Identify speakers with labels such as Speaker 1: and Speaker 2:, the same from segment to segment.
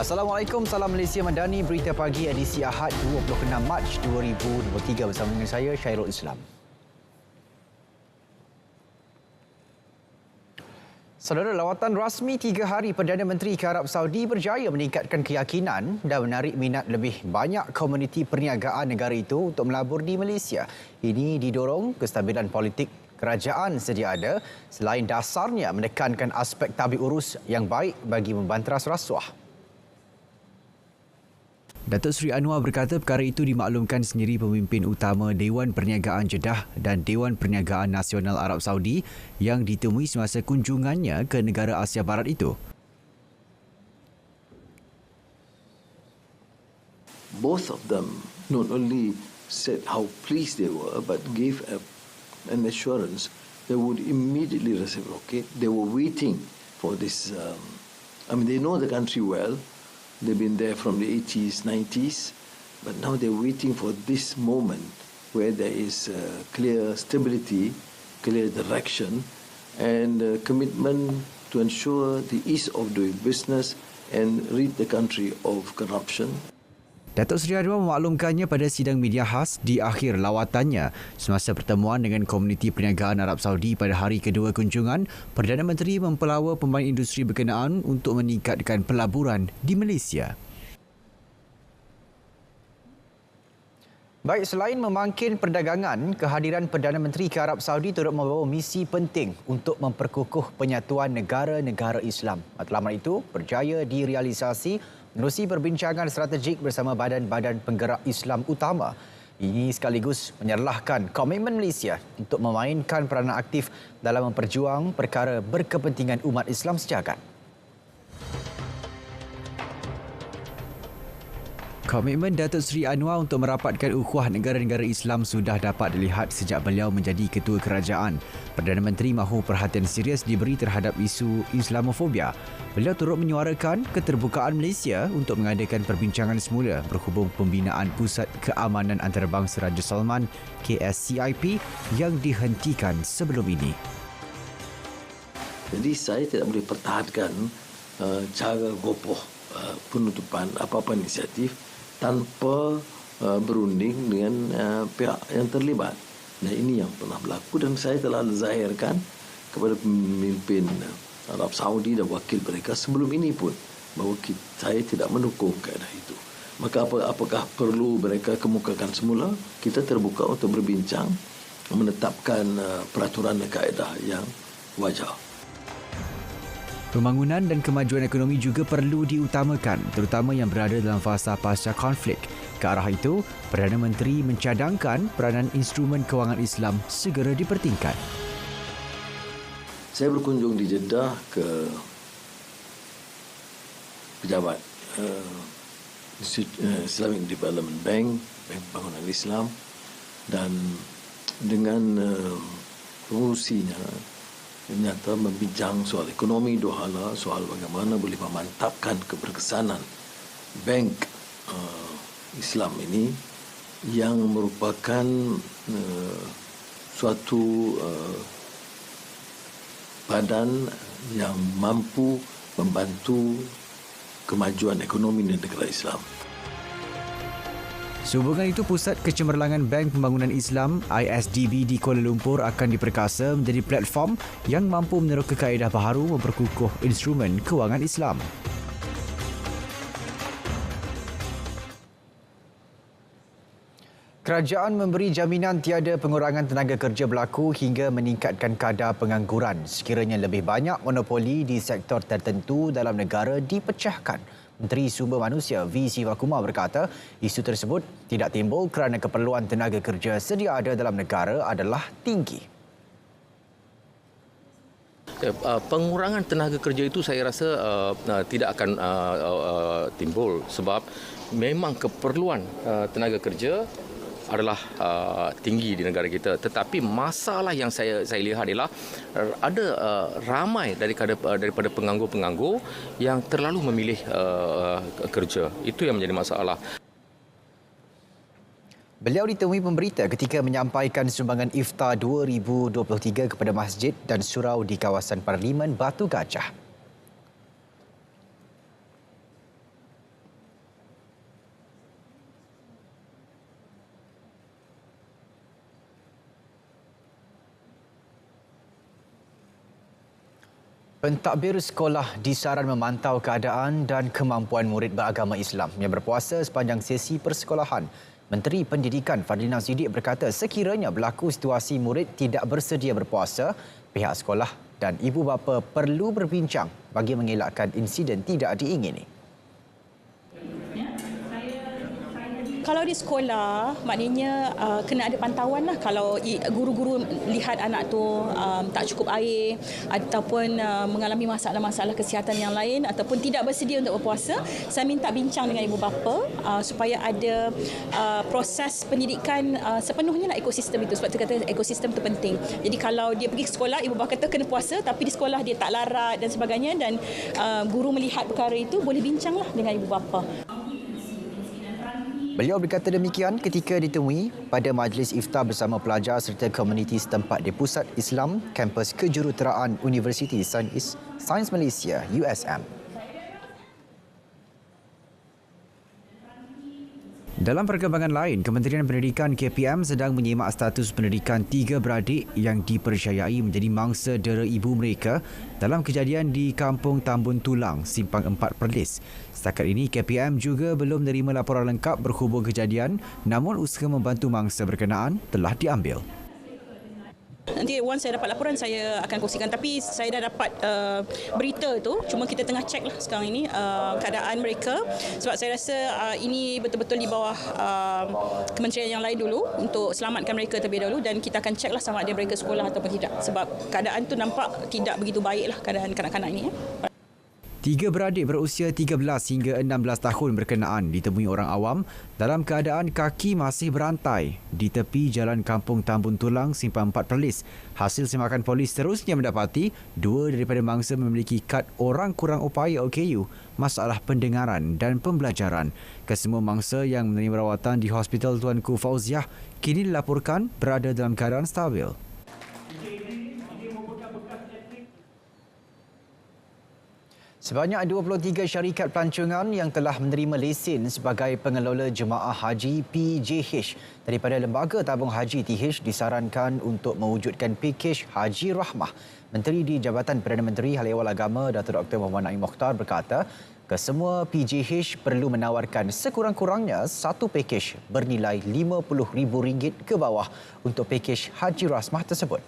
Speaker 1: Assalamualaikum, salam Malaysia Madani, berita pagi edisi Ahad 26 Mac 2023 bersama dengan saya Syairul Islam. Saudara, lawatan rasmi 3 hari Perdana Menteri ke Arab Saudi berjaya meningkatkan keyakinan dan menarik minat lebih banyak komuniti perniagaan negara itu untuk melabur di Malaysia. Ini didorong kestabilan politik kerajaan sedia ada selain dasarnya menekankan aspek tabik urus yang baik bagi membanteras rasuah. Datuk Seri Anwar berkata perkara itu dimaklumkan sendiri pemimpin utama Dewan Perniagaan Jeddah dan Dewan Perniagaan Nasional Arab Saudi yang ditemui semasa kunjungannya ke negara Asia Barat itu.
Speaker 2: Both of them not only said how pleased they were, but gave an assurance they would immediately reciprocate. They were waiting for this. They know the country well. They've been there from the 80s, 90s, but now they're waiting for this moment where there is clear stability, clear direction, and commitment to ensure the ease of doing business and rid the country of corruption.
Speaker 1: Datuk Seri Anwar memaklumkannya pada sidang media khas di akhir lawatannya semasa pertemuan dengan komuniti perniagaan Arab Saudi pada hari kedua kunjungan. Perdana Menteri mempelawa pemain industri berkenaan untuk meningkatkan pelaburan di Malaysia. Baik, selain memangkin perdagangan, kehadiran Perdana Menteri ke Arab Saudi turut membawa misi penting untuk memperkukuh penyatuan negara-negara Islam. Matlamat itu berjaya direalisasi menerusi perbincangan strategik bersama badan-badan penggerak Islam utama. Ini sekaligus menyerlahkan komitmen Malaysia untuk memainkan peranan aktif dalam memperjuang perkara berkepentingan umat Islam sejagat. Komitmen Datuk Seri Anwar untuk merapatkan ukhuwah negara-negara Islam sudah dapat dilihat sejak beliau menjadi ketua kerajaan. Perdana Menteri mahu perhatian serius diberi terhadap isu Islamofobia. Beliau turut menyuarakan keterbukaan Malaysia untuk mengadakan perbincangan semula berhubung pembinaan Pusat Keamanan Antarabangsa Raja Salman KSCIP yang dihentikan sebelum ini.
Speaker 2: Jadi saya tidak boleh pertahankan cara gopoh penutupan apa-apa inisiatif tanpa berunding dengan pihak yang terlibat. Nah, ini yang pernah berlaku dan saya telah zahirkan kepada pemimpin Arab Saudi dan wakil mereka sebelum ini pun bahawa saya tidak mendukung kaedah itu. Maka apakah perlu mereka kemukakan semula? Kita terbuka untuk berbincang menetapkan peraturan dan kaedah yang wajar.
Speaker 1: Pembangunan dan kemajuan ekonomi juga perlu diutamakan, terutama yang berada dalam fasa pasca konflik. Ke arah itu, Perdana Menteri mencadangkan peranan instrumen kewangan Islam segera dipertingkat.
Speaker 2: Saya berkunjung di Jeddah ke pejabat Islamic Development Bank, Bank Pembangunan Islam, dan dengan pengurusinya ternyata membincang soal ekonomi dua hala, soal bagaimana boleh memantapkan keberkesanan bank Islam ini yang merupakan suatu badan yang mampu membantu kemajuan ekonomi di negara Islam.
Speaker 1: Sehubungan itu, Pusat Kecemerlangan Bank Pembangunan Islam ISDB di Kuala Lumpur akan diperkasa menjadi platform yang mampu meneroka kaedah baharu memperkukuh instrumen kewangan Islam. Kerajaan memberi jaminan tiada pengurangan tenaga kerja berlaku hingga meningkatkan kadar pengangguran sekiranya lebih banyak monopoli di sektor tertentu dalam negara dipecahkan. Menteri Sumber Manusia V. Sivakumar berkata isu tersebut tidak timbul kerana keperluan tenaga kerja sedia ada dalam negara adalah tinggi.
Speaker 3: Pengurangan tenaga kerja itu saya rasa tidak akan timbul sebab memang keperluan tenaga kerja adalah tinggi di negara kita, tetapi masalah yang saya lihat adalah ada ramai daripada penganggur-penganggur yang terlalu memilih kerja. Itu yang menjadi masalah.
Speaker 1: Beliau ditemui pemberita ketika menyampaikan sumbangan Iftar 2023 kepada masjid dan surau di kawasan Parlimen Batu Gajah. Pentadbir sekolah disaran memantau keadaan dan kemampuan murid beragama Islam yang berpuasa sepanjang sesi persekolahan. Menteri Pendidikan Fadlina Siddiq berkata sekiranya berlaku situasi murid tidak bersedia berpuasa, pihak sekolah dan ibu bapa perlu berbincang bagi mengelakkan insiden tidak diingini.
Speaker 4: Kalau di sekolah, maknanya kena ada pantauan lah. Kalau guru-guru lihat anak tu tak cukup air ataupun mengalami masalah-masalah kesihatan yang lain ataupun tidak bersedia untuk berpuasa, saya minta bincang dengan ibu bapa supaya ada proses pendidikan sepenuhnya lah ekosistem itu. Sebab tu kata ekosistem tu penting. Jadi kalau dia pergi ke sekolah, ibu bapa kata kena puasa tapi di sekolah dia tak larat dan sebagainya dan guru melihat perkara itu, boleh bincanglah dengan ibu bapa.
Speaker 1: Beliau berkata demikian ketika ditemui pada majlis iftar bersama pelajar serta komuniti setempat di Pusat Islam Kampus Kejuruteraan Universiti Sains Malaysia USM. Dalam perkembangan lain, Kementerian Pendidikan KPM sedang menyimak status pendidikan 3 beradik yang dipercayai menjadi mangsa dera ibu mereka dalam kejadian di Kampung Tambun Tulang, Simpang 4 Perlis. Setakat ini, KPM juga belum menerima laporan lengkap berhubung kejadian, namun usaha membantu mangsa berkenaan telah diambil.
Speaker 4: Nanti once saya dapat laporan, saya akan kongsikan. Tapi saya dah dapat berita itu. Cuma kita tengah cek lah sekarang ini keadaan mereka. Sebab saya rasa ini betul-betul di bawah kementerian yang lain dulu untuk selamatkan mereka terlebih dahulu. Dan kita akan cek lah sama ada mereka sekolah ataupun tidak. Sebab keadaan tu nampak tidak begitu baik lah keadaan kanak-kanak ini.
Speaker 1: 3 beradik berusia 13 hingga 16 tahun berkenaan ditemui orang awam dalam keadaan kaki masih berantai di tepi jalan Kampung Tambun Tulang, Simpang 4 Perlis. Hasil semakan polis terusnya mendapati 2 daripada mangsa memiliki kad orang kurang upaya OKU, masalah pendengaran dan pembelajaran. Kesemua mangsa yang menerima rawatan di Hospital Tuanku Fauziah kini dilaporkan berada dalam keadaan stabil. Sebanyak 23 syarikat pelancongan yang telah menerima lesen sebagai pengelola jemaah haji PJH daripada Lembaga Tabung Haji TH disarankan untuk mewujudkan pakej Haji Rahmah. Menteri di Jabatan Perdana Menteri Hal Ehwal Agama Datuk Dr. Muhammad Naim Mokhtar berkata, kesemua PJH perlu menawarkan sekurang-kurangnya satu pakej bernilai RM50,000 ke bawah untuk pakej Haji Rahmah tersebut.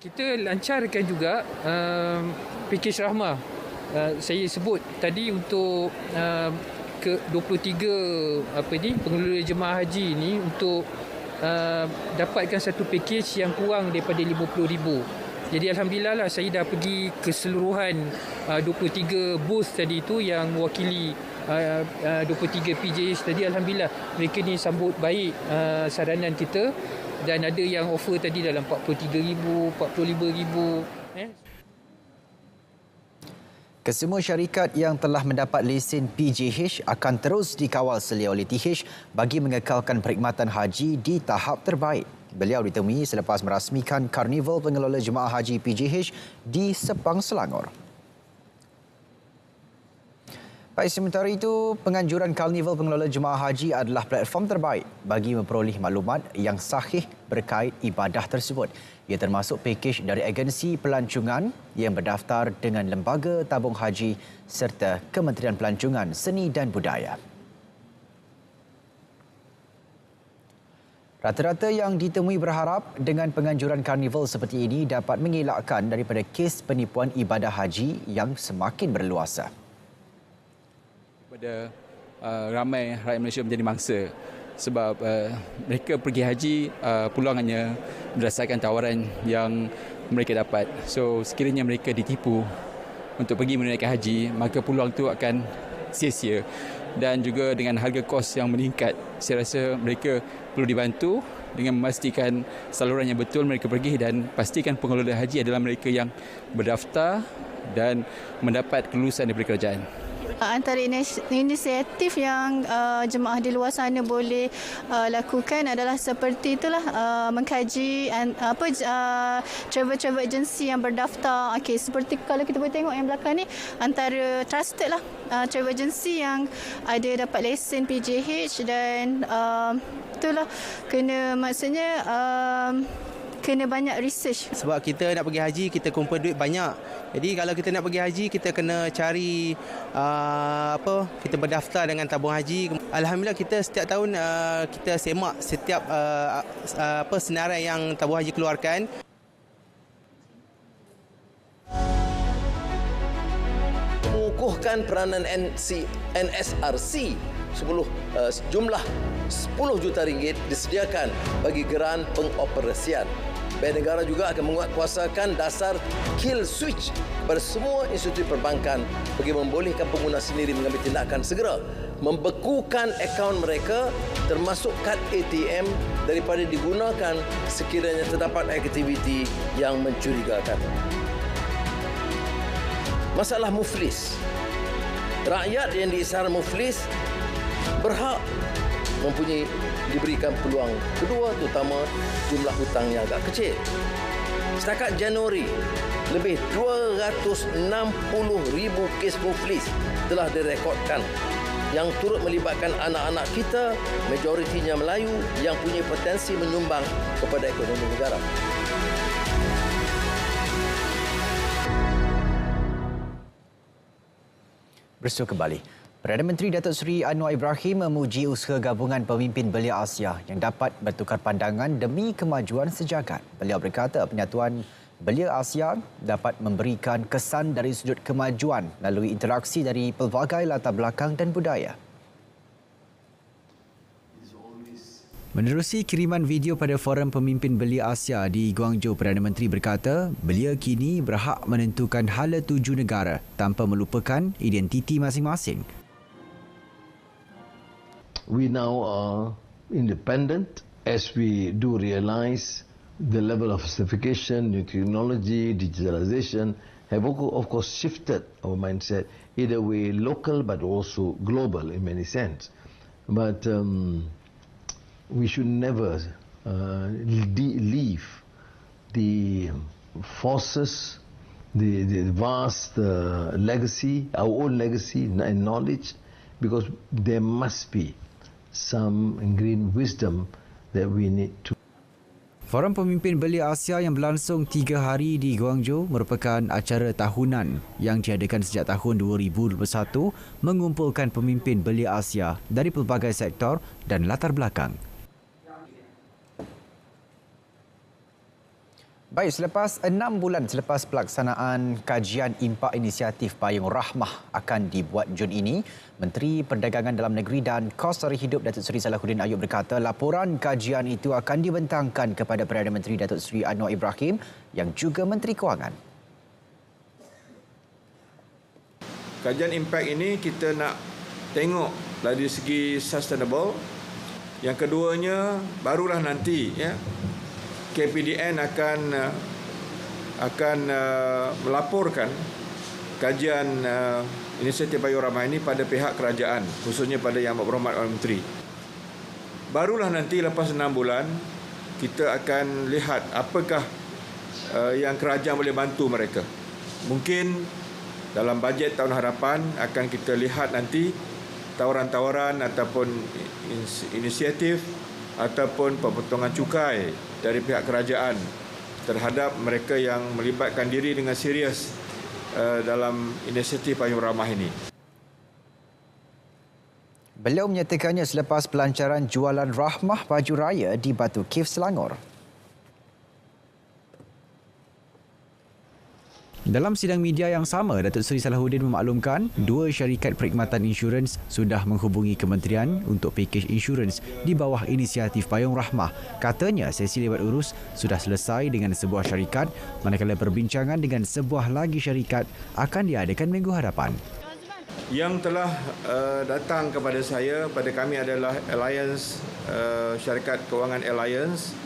Speaker 5: Kita lancarkan juga pakej Rahmah. Saya sebut tadi untuk ke 23 pengelola jemaah haji ini untuk dapatkan satu pakej yang kurang daripada RM50,000. Jadi alhamdulillah lah saya dah pergi keseluruhan 23 booth tadi itu yang mewakili 23 PJH tadi. Alhamdulillah mereka ni sambut baik saranan kita. Dan ada yang offer tadi dalam RM43,000, RM45,000.
Speaker 1: Kesemua syarikat yang telah mendapat lesen PJH akan terus dikawal selia oleh TH bagi mengekalkan perkhidmatan haji di tahap terbaik. Beliau ditemui selepas merasmikan Karnival Pengelola Jemaah Haji PJH di Sepang, Selangor. Baik, sementara itu, penganjuran Karnival Pengelola Jemaah Haji adalah platform terbaik bagi memperoleh maklumat yang sahih berkait ibadah tersebut. Ia termasuk pakej dari agensi pelancongan yang berdaftar dengan Lembaga Tabung Haji serta Kementerian Pelancongan, Seni dan Budaya. Rata-rata yang ditemui berharap dengan penganjuran karnival seperti ini dapat mengelakkan daripada kes penipuan ibadah haji yang semakin berluasa.
Speaker 6: Kepada ramai rakyat Malaysia menjadi mangsa sebab mereka pergi haji peluang hanya berdasarkan tawaran yang mereka dapat. So sekiranya mereka ditipu untuk pergi menunaikan haji, maka peluang itu akan sia-sia. Dan juga dengan harga kos yang meningkat, saya rasa mereka perlu dibantu dengan memastikan saluran yang betul mereka pergi dan pastikan pengelola haji adalah mereka yang berdaftar dan mendapat kelulusan daripada kerajaan.
Speaker 7: Antara inisiatif yang jemaah di luar sana boleh lakukan adalah seperti itulah, mengkaji travel agency yang berdaftar. Okey, seperti kalau kita boleh tengok yang belakang ni, antara trusted lah travel agency yang ada dapat lesen PJH dan itulah kena maksudnya kena banyak research.
Speaker 8: Sebab kita nak pergi haji, kita kumpul duit banyak. Jadi kalau kita nak pergi haji, kita kena cari kita berdaftar dengan tabung haji. Alhamdulillah kita setiap tahun kita semak setiap senarai yang tabung haji keluarkan.
Speaker 9: Mengukuhkan peranan NSRC sejumlah 10 juta ringgit disediakan bagi geran pengoperasian. Bank negara juga akan menguatkuasakan dasar kill switch kepada semua institusi perbankan bagi membolehkan pengguna sendiri mengambil tindakan segera membekukan akaun mereka termasuk kad ATM daripada digunakan sekiranya terdapat aktiviti yang mencurigakan. Masalah muflis. Rakyat yang diisyar muflis berhak diberikan peluang kedua, terutama jumlah hutang yang agak kecil. Setakat Januari, lebih 260,000 kes muflis telah direkodkan yang turut melibatkan anak-anak kita, majoritinya Melayu yang punya potensi menyumbang kepada ekonomi negara.
Speaker 1: Bersua kembali. Perdana Menteri Datuk Seri Anwar Ibrahim memuji usaha gabungan pemimpin belia Asia yang dapat bertukar pandangan demi kemajuan sejagat. Beliau berkata penyatuan belia Asia dapat memberikan kesan dari sudut kemajuan melalui interaksi dari pelbagai latar belakang dan budaya. Menerusi kiriman video pada Forum Pemimpin Belia Asia di Guangzhou, Perdana Menteri berkata belia kini berhak menentukan hala tuju negara tanpa melupakan identiti masing-masing.
Speaker 2: We now are independent as we do realize the level of sophistication, new technology, digitalization have of course shifted our mindset either way local but also global in many sense. But we should never leave the forces, the vast legacy, our own legacy and knowledge, because there must be some ingrained wisdom that we need to.
Speaker 1: Forum Pemimpin Belia Asia yang berlangsung 3 hari di Guangzhou merupakan acara tahunan yang diadakan sejak tahun 2021 mengumpulkan pemimpin belia Asia dari pelbagai sektor dan latar belakang. Baik, selepas 6 bulan selepas pelaksanaan kajian impak inisiatif Payung Rahmah akan dibuat Jun ini, Menteri Perdagangan Dalam Negeri dan Kos Sara Hidup Datuk Seri Salahuddin Ayub berkata laporan kajian itu akan dibentangkan kepada Perdana Menteri Datuk Seri Anwar Ibrahim yang juga Menteri Kewangan.
Speaker 10: Kajian impak ini kita nak tengok dari segi sustainable. Yang keduanya barulah nanti KPDN akan melaporkan kajian inisiatif Payung Rahmah ini pada pihak kerajaan, khususnya pada Yang Berhormat Menteri. Barulah nanti lepas 6 bulan kita akan lihat apakah yang kerajaan boleh bantu mereka. Mungkin dalam bajet tahun hadapan akan kita lihat nanti tawaran-tawaran ataupun inisiatif ataupun pemotongan cukai dari pihak kerajaan terhadap mereka yang melibatkan diri dengan serius dalam inisiatif Payung Rahmah ini.
Speaker 1: Beliau menyatakannya selepas pelancaran jualan Rahmah Baju Raya di Batu Cave, Selangor. Dalam sidang media yang sama, Datuk Seri Salahuddin memaklumkan 2 syarikat perkhidmatan insurans sudah menghubungi kementerian untuk pakej insurans di bawah inisiatif Payung Rahmah. Katanya sesi lewat urus sudah selesai dengan sebuah syarikat, manakala perbincangan dengan sebuah lagi syarikat akan diadakan minggu hadapan.
Speaker 10: Yang telah datang kepada saya, pada kami adalah Alliance, syarikat kewangan Alliance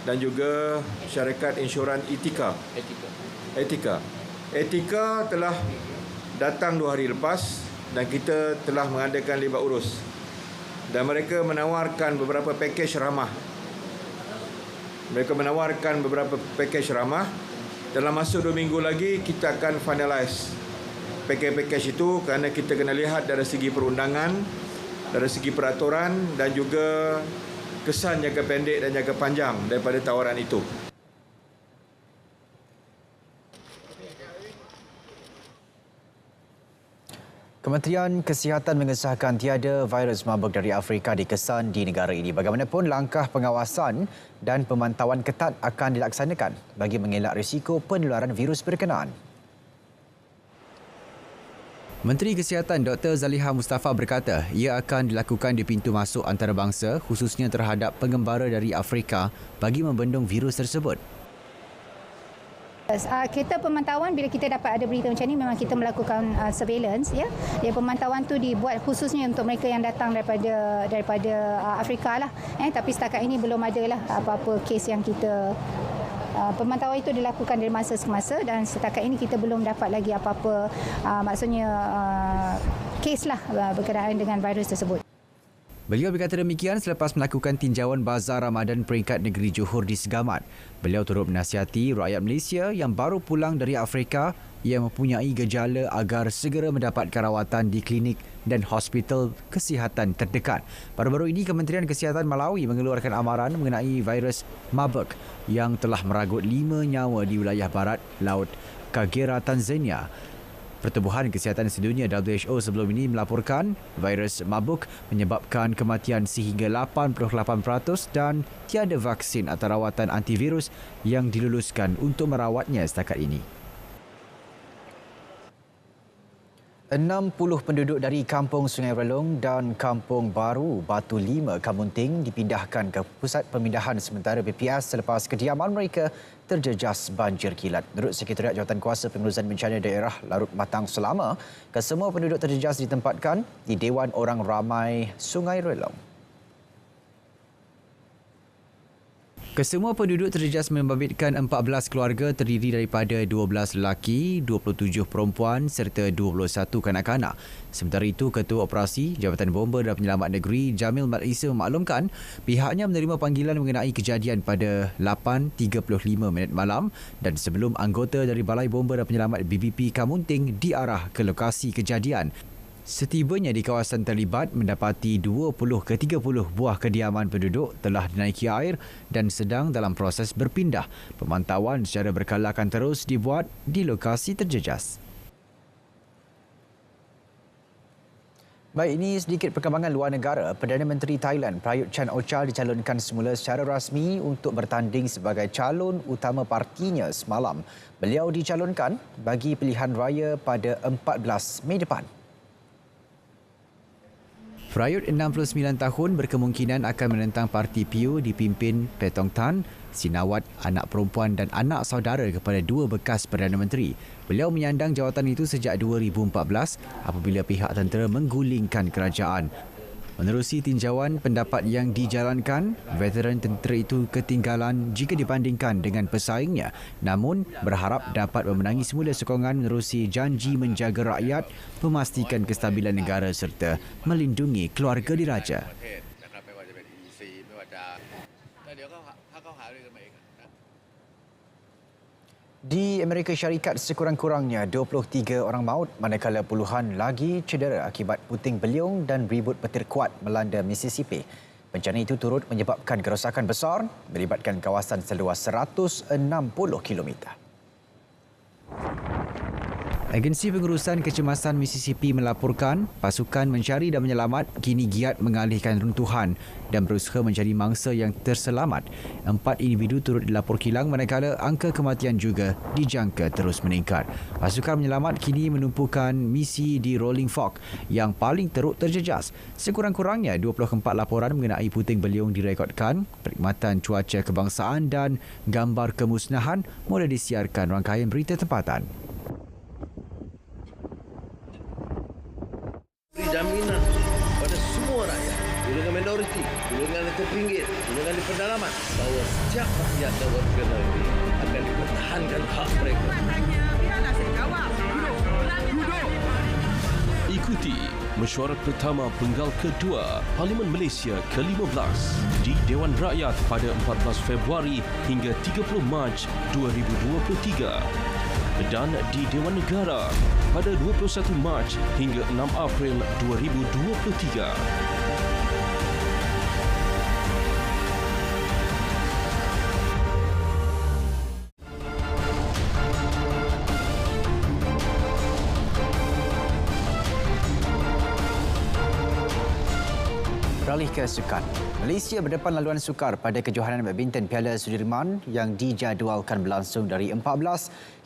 Speaker 10: dan juga syarikat insuran Etika. Etika telah datang 2 hari lepas dan kita telah mengadakan libat urus. Dan mereka menawarkan beberapa pakej ramah. Dalam masa 2 minggu lagi kita akan finalize pakej itu kerana kita kena lihat dari segi perundangan, dari segi peraturan dan juga kesan jangka pendek dan jangka panjang daripada tawaran itu.
Speaker 1: Kementerian Kesihatan mengesahkan tiada virus Marburg dari Afrika dikesan di negara ini. Bagaimanapun, langkah pengawasan dan pemantauan ketat akan dilaksanakan bagi mengelak risiko penularan virus berkenaan. Menteri Kesihatan Dr. Zaliha Mustafa berkata ia akan dilakukan di pintu masuk antarabangsa khususnya terhadap pengembara dari Afrika bagi membendung virus tersebut.
Speaker 11: Kita pemantauan bila kita dapat ada berita macam ni memang kita melakukan surveillance ya. Pemantauan tu dibuat khususnya untuk mereka yang datang daripada Afrika lah. Tapi setakat ini belum ada lah apa-apa kes yang kita pemantauan itu dilakukan dari masa ke masa dan setakat ini kita belum dapat lagi apa-apa maksudnya kes lah berkenaan dengan virus tersebut.
Speaker 1: Beliau berkata demikian selepas melakukan tinjauan Bazar Ramadan peringkat negeri Johor di Segamat. Beliau turut menasihati rakyat Malaysia yang baru pulang dari Afrika yang mempunyai gejala agar segera mendapatkan rawatan di klinik dan hospital kesihatan terdekat. Baru-baru ini Kementerian Kesihatan Malawi mengeluarkan amaran mengenai virus Marburg yang telah meragut 5 nyawa di wilayah barat Laut Kagera, Tanzania. Pertubuhan Kesihatan Sedunia WHO sebelum ini melaporkan virus Marburg menyebabkan kematian sehingga 88% dan tiada vaksin atau rawatan antivirus yang diluluskan untuk merawatnya setakat ini. 60 penduduk dari Kampung Sungai Relong dan Kampung Baru Batu 5 Kamunting dipindahkan ke pusat pemindahan sementara BPS selepas kediaman mereka terjejas banjir kilat. Menurut Sekretariat Jawatankuasa Pengurusan Bencana Daerah Larut Matang Selama, kesemua penduduk terjejas ditempatkan di Dewan Orang Ramai Sungai Relong. Kesemua penduduk terjejas membabitkan 14 keluarga terdiri daripada 12 lelaki, 27 perempuan serta 21 kanak-kanak. Sementara itu, Ketua Operasi Jabatan Bomba dan Penyelamat Negeri Jamil Mat Isa memaklumkan pihaknya menerima panggilan mengenai kejadian pada 8.35 malam dan sebelum anggota dari Balai Bomba dan Penyelamat BBP Kamunting diarah ke lokasi kejadian. Setibanya di kawasan terlibat, mendapati 20 ke 30 buah kediaman penduduk telah dinaiki air dan sedang dalam proses berpindah. Pemantauan secara berkala akan terus dibuat di lokasi terjejas. Baik, ini sedikit perkembangan luar negara. Perdana Menteri Thailand Prayut Chan-o-cha dicalonkan semula secara rasmi untuk bertanding sebagai calon utama partinya semalam. Beliau dicalonkan bagi pilihan raya pada 14 Mei depan. Prayut 69 tahun berkemungkinan akan menentang parti PIU dipimpin Petong Tan, Sinawat, anak perempuan dan anak saudara kepada dua bekas Perdana Menteri. Beliau menyandang jawatan itu sejak 2014 apabila pihak tentera menggulingkan kerajaan. Menerusi tinjauan pendapat yang dijalankan, veteran tentera itu ketinggalan jika dibandingkan dengan pesaingnya, namun berharap dapat memenangi semula sokongan menerusi janji menjaga rakyat, memastikan kestabilan negara serta melindungi keluarga diraja. Di Amerika Syarikat, sekurang-kurangnya 23 orang maut manakala puluhan lagi cedera akibat puting beliung dan ribut petir kuat melanda Mississippi. Bencana itu turut menyebabkan kerosakan besar melibatkan kawasan seluas 160 kilometer. Agensi Pengurusan Kecemasan Mississippi melaporkan pasukan mencari dan menyelamat kini giat mengalihkan runtuhan dan berusaha mencari mangsa yang terselamat. 4 individu turut dilaporkan hilang manakala angka kematian juga dijangka terus meningkat. Pasukan menyelamat kini menumpukan misi di Rolling Fork yang paling teruk terjejas. Sekurang-kurangnya 24 laporan mengenai puting beliung direkodkan. Perkhidmatan Cuaca Kebangsaan dan gambar kemusnahan mula disiarkan rangkaian berita tempatan.
Speaker 9: Jaminan pada semua rakyat, golongan minoriti, golongan yang terpinggir, golongan di pedalaman, bahawa setiap rakyat dan warga negeri akan dipertahankan hak mereka.
Speaker 12: Ikuti mesyuarat pertama penggal kedua Parlimen Malaysia ke-15 di Dewan Rakyat pada 14 Februari hingga 30 Mac 2023. Dan di Dewan Negara pada 21 Mac hingga 6 April 2023.
Speaker 1: Beralih ke sukan. Malaysia berdepan laluan sukar pada kejohanan badminton Piala Sudirman yang dijadualkan berlangsung dari 14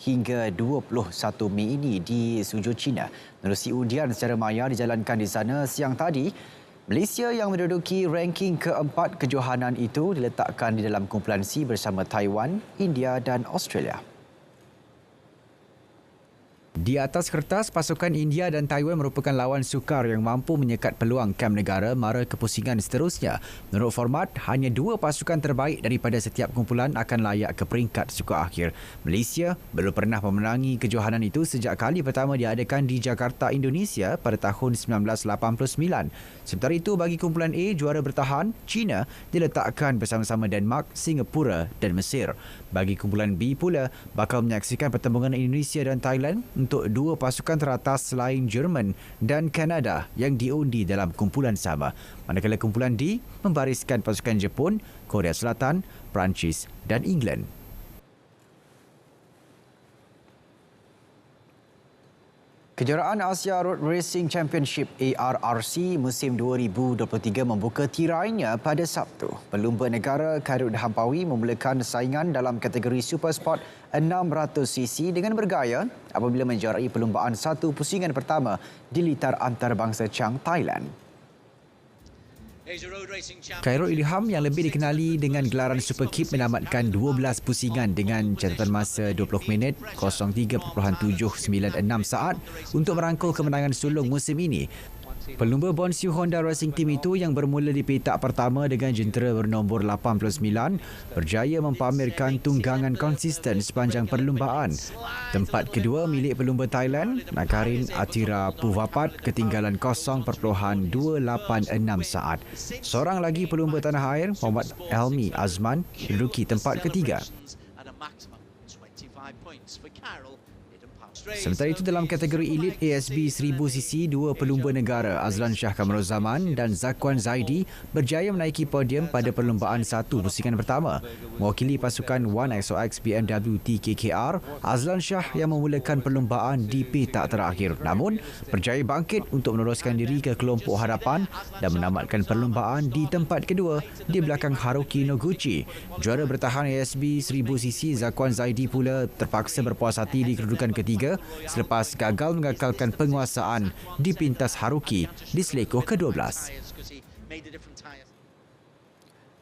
Speaker 1: hingga 21 Mei ini di Suzhou, China. Menerusi undian secara maya dijalankan di sana siang tadi, Malaysia yang menduduki ranking keempat kejohanan itu diletakkan di dalam kumpulan C bersama Taiwan, India dan Australia. Di atas kertas, pasukan India dan Taiwan merupakan lawan sukar yang mampu menyekat peluang kam negara mara kepusingan seterusnya. Menurut format, hanya 2 pasukan terbaik daripada setiap kumpulan akan layak ke peringkat suku akhir. Malaysia belum pernah memenangi kejohanan itu sejak kali pertama diadakan di Jakarta, Indonesia pada tahun 1989. Sementara itu, bagi kumpulan A, juara bertahan, China diletakkan bersama-sama Denmark, Singapura dan Mesir. Bagi kumpulan B pula, bakal menyaksikan pertembungan Indonesia dan Thailand untuk 2 pasukan teratas selain Jerman dan Kanada yang diundi dalam kumpulan sama. Manakala kumpulan D membariskan pasukan Jepun, Korea Selatan, Perancis dan England. Kejuaraan Asia Road Racing Championship ARRC musim 2023 membuka tirainya pada Sabtu. Pelumba negara Karut Hampawi memulakan saingan dalam kategori Super Sport 600cc dengan bergaya apabila menjuarai perlumbaan satu pusingan pertama di litar antarabangsa Chang, Thailand. Khairul Ilham yang lebih dikenali dengan gelaran Super Kip menamatkan 12 pusingan dengan catatan masa 20 minit 03.796 saat untuk merangkul kemenangan sulung musim ini. Pelumba Bonsiu Honda Racing Team itu yang bermula di petak pertama dengan jentera bernombor 89 berjaya mempamerkan tunggangan konsisten sepanjang perlumbaan. Tempat kedua milik pelumba Thailand, Nakarin Atira Puvapat ketinggalan 0.286 saat. Seorang lagi pelumba tanah air, Muhammad Helmi Azman, menduduki tempat ketiga. Sementara itu dalam kategori elit ASB 1000cc, 2 pelumba negara Azlan Shah Kamaruzzaman dan Zakwan Zaidi berjaya menaiki podium pada perlumbaan satu pusingan pertama. Mewakili pasukan 1XOX BMW TKKR, Azlan Shah yang memulakan perlumbaan di petak terakhir namun berjaya bangkit untuk meneruskan diri ke kelompok hadapan dan menamatkan perlumbaan di tempat kedua di belakang Haruki Noguchi. Juara bertahan ASB 1000cc Zakwan Zaidi pula terpaksa berpuas hati di kedudukan ketiga selepas gagal mengekalkan penguasaan di pintas Haruki di selekoh ke-12.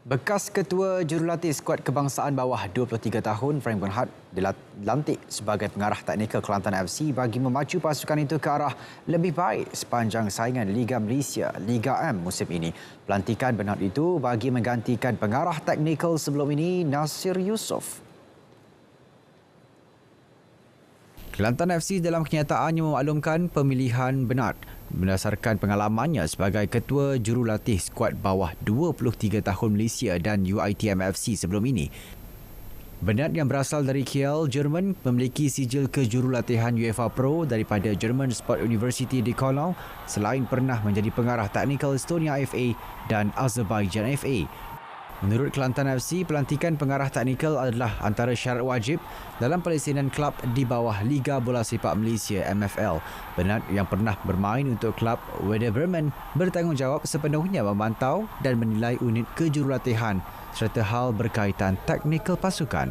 Speaker 1: Bekas Ketua Jurulatih Skuad Kebangsaan bawah 23 tahun Frank Bernhard dilantik sebagai pengarah teknikal Kelantan FC bagi memacu pasukan itu ke arah lebih baik sepanjang saingan Liga Malaysia Liga M musim ini. Pelantikan Bernhard itu bagi menggantikan pengarah teknikal sebelum ini Nasir Yusof. Kelantan FC dalam kenyataannya memaklumkan pemilihan Bernhard berdasarkan pengalamannya sebagai Ketua Jurulatih skuad bawah 23 tahun Malaysia dan UiTM FC sebelum ini. Bernhard yang berasal dari Kiel, Jerman, memiliki sijil kejurulatihan UEFA Pro daripada German Sport University di Cologne selain pernah menjadi pengarah teknikal Estonia FA dan Azerbaijan FA. Menurut Kelantan FC, pelantikan pengarah teknikal adalah antara syarat wajib dalam pelesinan kelab di bawah Liga Bola Sepak Malaysia MFL. Bernhard yang pernah bermain untuk kelab Werder Bremen bertanggungjawab sepenuhnya memantau dan menilai unit kejurulatihan serta hal berkaitan teknikal pasukan.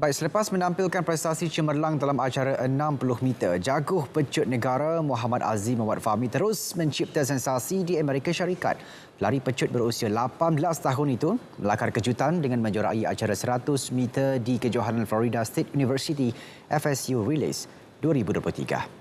Speaker 1: Baik, selepas menampilkan prestasi cemerlang dalam acara 60 meter, jaguh pecut negara Muhammad Azim Muhammad Fahmi terus mencipta sensasi di Amerika Syarikat. Pelari pecut berusia 18 tahun itu melakar kejutan dengan menjuarai acara 100 meter di kejohanan Florida State University FSU Relays 2023.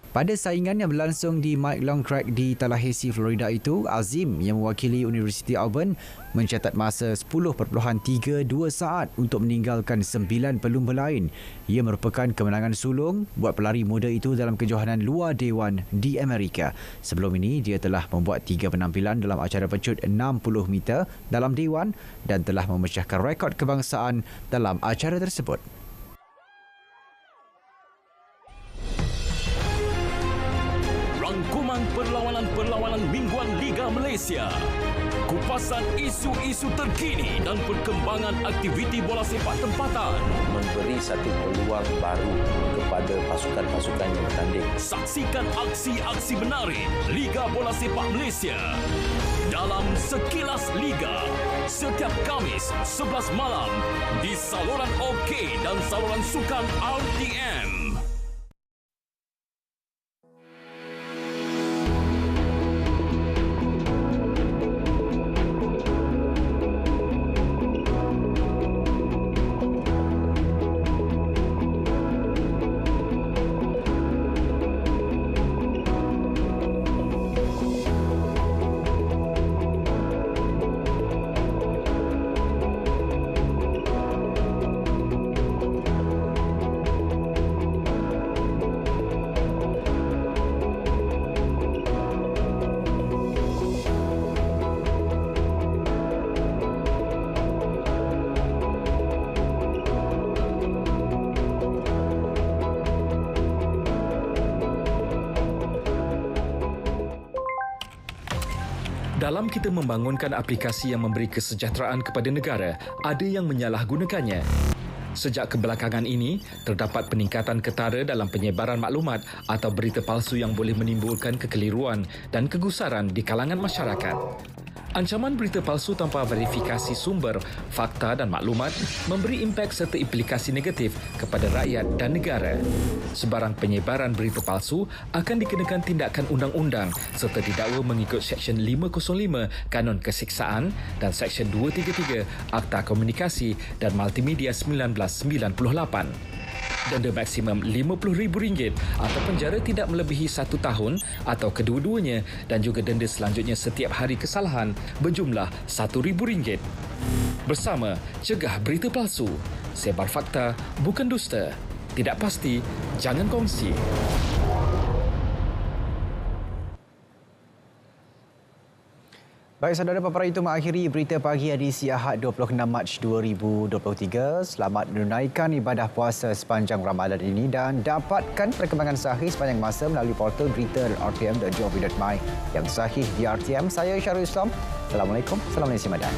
Speaker 1: Pada saingan yang berlangsung di Mike Long Track di Tallahassee, Florida itu, Azim yang mewakili University Auburn mencatat masa 10.32 saat untuk meninggalkan 9 pelumba lain. Ia merupakan kemenangan sulung buat pelari muda itu dalam kejohanan luar dewan di Amerika. Sebelum ini, dia telah membuat 3 penampilan dalam acara pecut 60 meter dalam dewan dan telah memecahkan rekod kebangsaan dalam acara tersebut.
Speaker 12: Rangkuman perlawanan-perlawanan mingguan Liga Malaysia. kupasan isu-isu terkini dan perkembangan aktiviti bola sepak tempatan.
Speaker 9: Memberi satu peluang baru kepada pasukan-pasukan yang bertanding.
Speaker 12: Saksikan aksi-aksi menarik Liga Bola Sepak Malaysia dalam Sekilas Liga setiap Khamis 11 malam di saluran OK dan saluran sukan RTM.
Speaker 13: Dalam kita membangunkan aplikasi yang memberi kesejahteraan kepada negara, ada yang menyalahgunakannya. Sejak kebelakangan ini, terdapat peningkatan ketara dalam penyebaran maklumat atau berita palsu yang boleh menimbulkan kekeliruan dan kegusaran di kalangan masyarakat. Ancaman berita palsu tanpa verifikasi sumber, fakta dan maklumat memberi impak serta implikasi negatif kepada rakyat dan negara. Sebarang penyebaran berita palsu akan dikenakan tindakan undang-undang serta didakwa mengikut Seksyen 505 Kanun Kesiksaan dan Seksyen 233 Akta Komunikasi dan Multimedia 1998. Denda maksimum RM50,000 atau penjara tidak melebihi 1 tahun atau kedua-duanya dan juga denda selanjutnya setiap hari kesalahan berjumlah RM1,000. Bersama, cegah berita palsu. Sebar fakta, bukan dusta. Tidak pasti, jangan kongsi.
Speaker 1: Baik saudara, paparan itu mengakhiri berita pagi edisi Ahad 26 Mac 2023. Selamat menunaikan ibadah puasa sepanjang Ramadan ini dan dapatkan perkembangan sahih sepanjang masa melalui portal berita rtm.gov.my yang sahih di RTM. Saya Syarul Islam. Assalamualaikum. Salam Malaysia Madan.